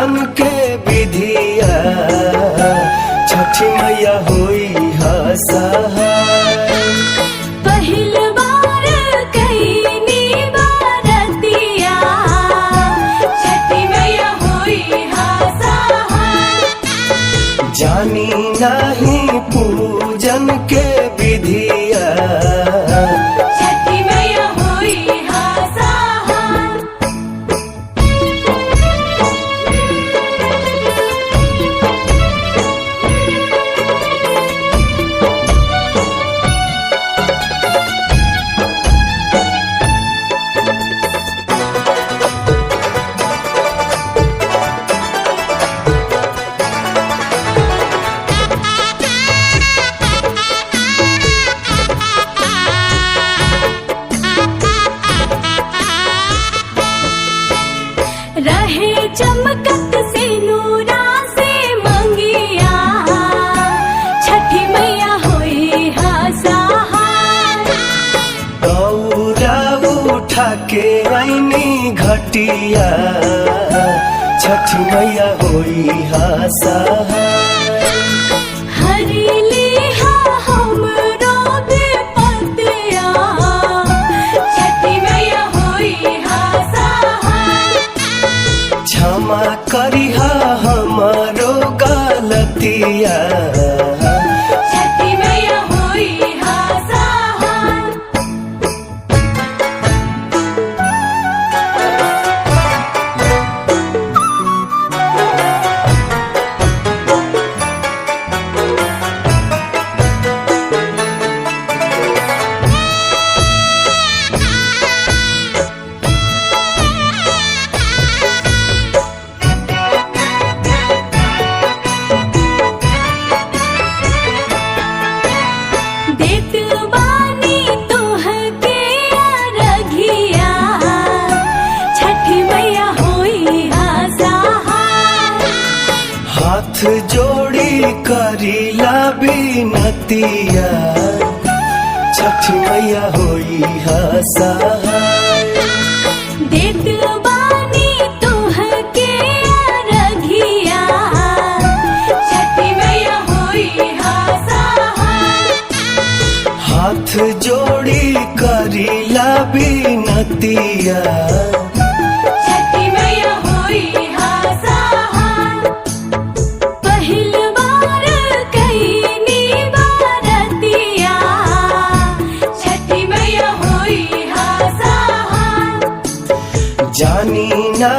पूजन के विधिया छठी मैया होई हा सहाय। पहिल बार कईनी बारतिया छठी मैया होई हा सहाय। जानी नहीं पूजन के विधिया छठी मैया होई हा सहाय। रहे चमकत से नूरा से मंगिया छठी मैया होई हा सहाय। दौरा उठा के आईनी घटिया छठी मैया होई हा सहाय। हरिली हा हमरो विपतिया छठी मैया होई हा सहाय। क्षमा करिहा हमारो गलतिया छठी मैया होई हा सहाय। देत बानी तोहके अरघिया छठी मैया होई हा सहाय। हाथ जोड़ी करीला बिनतिया छठी मैया होई हा सहाय। देत बानी तोहके अरघिया छठी मैया होई हा सहाय। हाथ जोड़ी करीला बिनतिया छठी मैया होई हा सहाय। पहिल बार कईनी बारतिया छठी मैया होई हा सहाय। जानी ना